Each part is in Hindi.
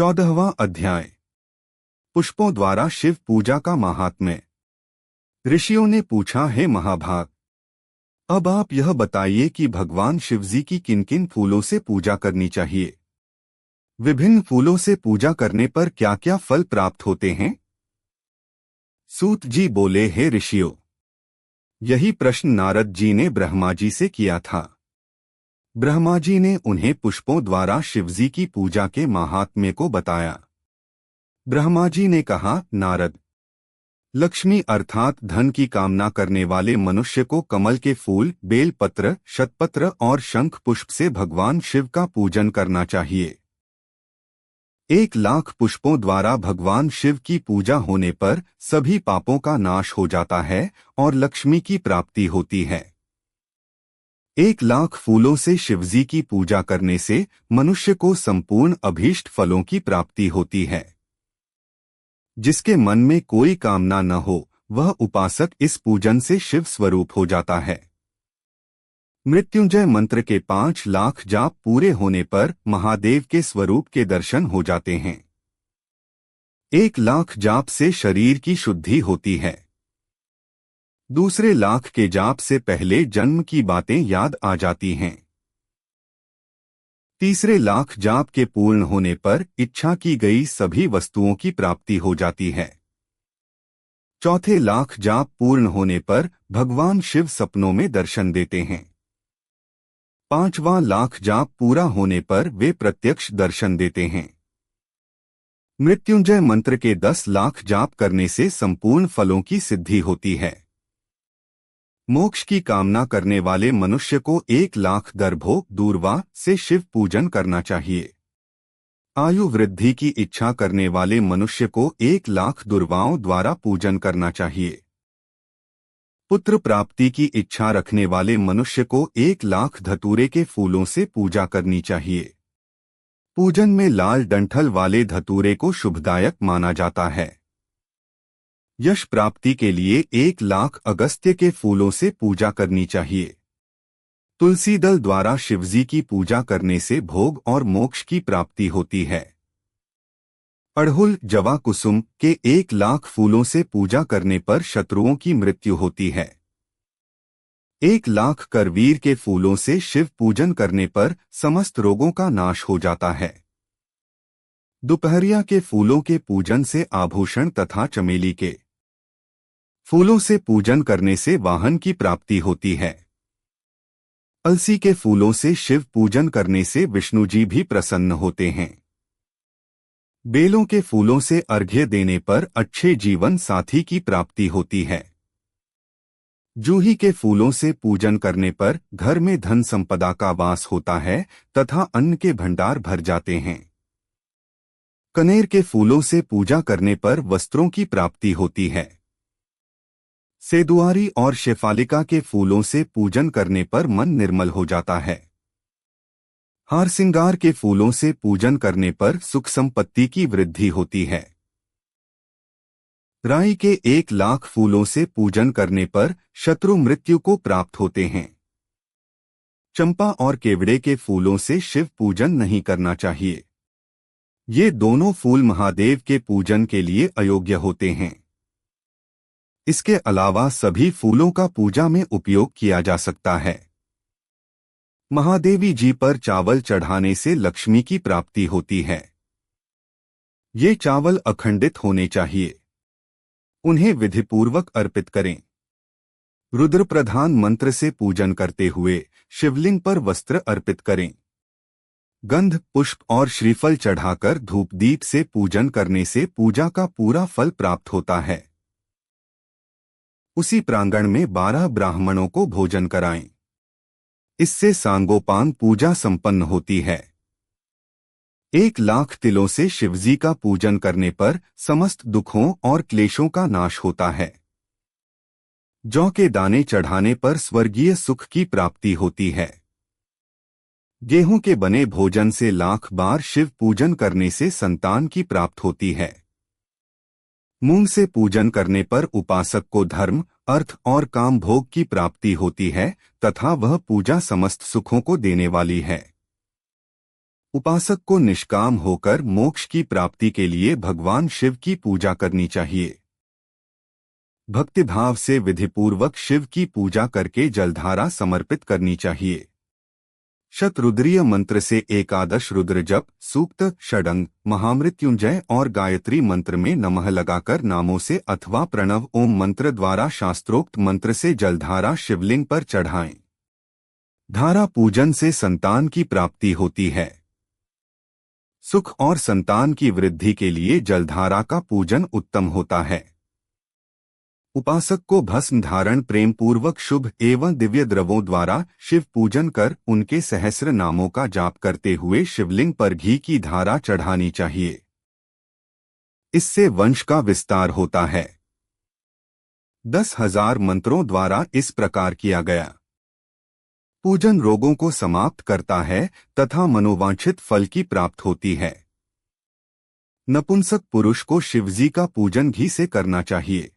14वां अध्याय। पुष्पों द्वारा शिव पूजा का महात्म्य। ऋषियों ने पूछा, हे महाभाग, अब आप यह बताइए कि भगवान शिवजी की किन किन फूलों से पूजा करनी चाहिए। विभिन्न फूलों से पूजा करने पर क्या क्या फल प्राप्त होते हैं। सूत जी बोले, हे ऋषियों, यही प्रश्न नारद जी ने ब्रह्मा जी से किया था। ब्रह्मा जी ने उन्हें पुष्पों द्वारा शिवजी की पूजा के महात्म्य को बताया। ब्रह्मा जी ने कहा, नारद, लक्ष्मी अर्थात धन की कामना करने वाले मनुष्य को कमल के फूल, बेलपत्र, शतपत्र और शंख पुष्प से भगवान शिव का पूजन करना चाहिए। 1,00,000 पुष्पों द्वारा भगवान शिव की पूजा होने पर सभी पापों का नाश हो जाता है और लक्ष्मी की प्राप्ति होती है। 1,00,000 फूलों से शिवजी की पूजा करने से मनुष्य को संपूर्ण अभीष्ट फलों की प्राप्ति होती है। जिसके मन में कोई कामना न हो, वह उपासक इस पूजन से शिव स्वरूप हो जाता है। मृत्युंजय मंत्र के 5,00,000 जाप पूरे होने पर महादेव के स्वरूप के दर्शन हो जाते हैं। 1,00,000 जाप से शरीर की शुद्धि होती है। दूसरे लाख के जाप से पहले जन्म की बातें याद आ जाती हैं। तीसरे लाख जाप के पूर्ण होने पर इच्छा की गई सभी वस्तुओं की प्राप्ति हो जाती है। चौथे लाख जाप पूर्ण होने पर भगवान शिव सपनों में दर्शन देते हैं। 5वां लाख जाप पूरा होने पर वे प्रत्यक्ष दर्शन देते हैं। मृत्युंजय मंत्र के 10,00,000 जाप करने से संपूर्ण फलों की सिद्धि होती है। मोक्ष की कामना करने वाले मनुष्य को 1,00,000 दर्भों दूर्वा से शिव पूजन करना चाहिए। आयु वृद्धि की इच्छा करने वाले मनुष्य को 1,00,000 दुर्वाओं द्वारा पूजन करना चाहिए। पुत्र प्राप्ति की इच्छा रखने वाले मनुष्य को 1,00,000 धतूरे के फूलों से पूजा करनी चाहिए। पूजन में लाल डंठल वाले धतूरे को शुभदायक माना जाता है। यश प्राप्ति के लिए 1,00,000 अगस्त्य के फूलों से पूजा करनी चाहिए। तुलसी दल द्वारा शिवजी की पूजा करने से भोग और मोक्ष की प्राप्ति होती है। अड़हुल, जवा, कुसुम के 1,00,000 फूलों से पूजा करने पर शत्रुओं की मृत्यु होती है। 1,00,000 करवीर के फूलों से शिव पूजन करने पर समस्त रोगों का नाश हो जाता है। दोपहरिया के फूलों के पूजन से आभूषण तथा चमेली के फूलों से पूजन करने से वाहन की प्राप्ति होती है। अलसी के फूलों से शिव पूजन करने से विष्णु जी भी प्रसन्न होते हैं। बेलों के फूलों से अर्घ्य देने पर अच्छे जीवन साथी की प्राप्ति होती है। जूही के फूलों से पूजन करने पर घर में धन संपदा का वास होता है तथा अन्न के भंडार भर जाते हैं। कनेर के फूलों से पूजा करने पर वस्त्रों की प्राप्ति होती है। सेदुआरी और शेफालिका के फूलों से पूजन करने पर मन निर्मल हो जाता है। हार सिंगार के फूलों से पूजन करने पर सुख संपत्ति की वृद्धि होती है। राई के 1,00,000 फूलों से पूजन करने पर शत्रु मृत्यु को प्राप्त होते हैं। चंपा और केवड़े के फूलों से शिव पूजन नहीं करना चाहिए। ये दोनों फूल महादेव के पूजन के लिए अयोग्य होते हैं। इसके अलावा सभी फूलों का पूजा में उपयोग किया जा सकता है। महादेवी जी पर चावल चढ़ाने से लक्ष्मी की प्राप्ति होती है। ये चावल अखंडित होने चाहिए। उन्हें विधिपूर्वक अर्पित करें। रुद्र प्रधान मंत्र से पूजन करते हुए शिवलिंग पर वस्त्र अर्पित करें। गंध, पुष्प और श्रीफल चढ़ाकर धूप दीप से पूजन करने से पूजा का पूरा फल प्राप्त होता है। उसी प्रांगण में 12 ब्राह्मणों को भोजन कराएं। इससे सांगोपांग पूजा संपन्न होती है। 1,00,000 तिलों से शिवजी का पूजन करने पर समस्त दुखों और क्लेशों का नाश होता है। जौ के दाने चढ़ाने पर स्वर्गीय सुख की प्राप्ति होती है। गेहूं के बने भोजन से 1,00,000 बार शिव पूजन करने से संतान की प्राप्त होती है। मूंग से पूजन करने पर उपासक को धर्म, अर्थ और काम भोग की प्राप्ति होती है तथा वह पूजा समस्त सुखों को देने वाली है। उपासक को निष्काम होकर मोक्ष की प्राप्ति के लिए भगवान शिव की पूजा करनी चाहिए। भक्तिभाव से विधिपूर्वक शिव की पूजा करके जलधारा समर्पित करनी चाहिए। शतरुद्रीय मंत्र से एकादश रुद्र जप, सूक्त, षडंग, महामृत्युंजय और गायत्री मंत्र में नमः लगाकर नामों से अथवा प्रणव ओम मंत्र द्वारा शास्त्रोक्त मंत्र से जलधारा शिवलिंग पर चढ़ाएं। धारा पूजन से संतान की प्राप्ति होती है। सुख और संतान की वृद्धि के लिए जलधारा का पूजन उत्तम होता है। उपासक को भस्म धारण प्रेम पूर्वक शुभ एवं दिव्य द्रवों द्वारा शिव पूजन कर उनके सहस्र नामों का जाप करते हुए शिवलिंग पर घी की धारा चढ़ानी चाहिए। इससे वंश का विस्तार होता है। 10,000 मंत्रों द्वारा इस प्रकार किया गया पूजन रोगों को समाप्त करता है तथा मनोवांछित फल की प्राप्त होती है। नपुंसक पुरुष को शिवजी का पूजन घी से करना चाहिए।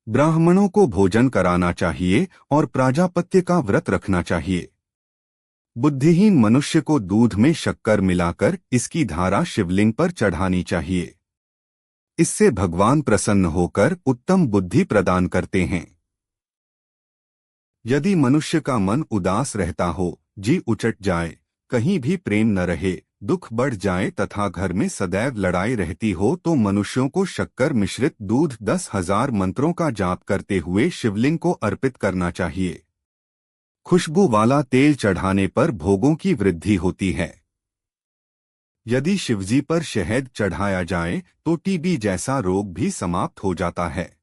ब्राह्मणों को भोजन कराना चाहिए और प्राजापत्य का व्रत रखना चाहिए। बुद्धिहीन मनुष्य को दूध में शक्कर मिलाकर इसकी धारा शिवलिंग पर चढ़ानी चाहिए। इससे भगवान प्रसन्न होकर उत्तम बुद्धि प्रदान करते हैं। यदि मनुष्य का मन उदास रहता हो, जी उचट जाए, कहीं भी प्रेम न रहे, दुख बढ़ जाए तथा घर में सदैव लड़ाई रहती हो तो मनुष्यों को शक्कर मिश्रित दूध 10,000 मंत्रों का जाप करते हुए शिवलिंग को अर्पित करना चाहिए। खुशबू वाला तेल चढ़ाने पर भोगों की वृद्धि होती है। यदि शिवजी पर शहद चढ़ाया जाए तो टीबी जैसा रोग भी समाप्त हो जाता है।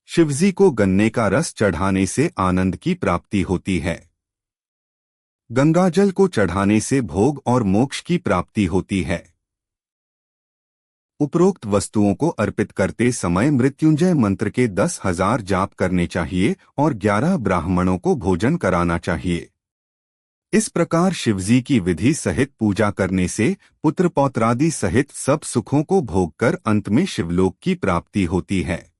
शिवजी को गन्ने का रस चढ़ाने से आनंद की प्राप्ति होती है। गंगाजल को चढ़ाने से भोग और मोक्ष की प्राप्ति होती है। उपरोक्त वस्तुओं को अर्पित करते समय मृत्युंजय मंत्र के 10,000 जाप करने चाहिए और 11 ब्राह्मणों को भोजन कराना चाहिए। इस प्रकार शिवजी की विधि सहित पूजा करने से पुत्र पौत्रादि सहित सब सुखों को भोग कर अंत में शिवलोक की प्राप्ति होती है।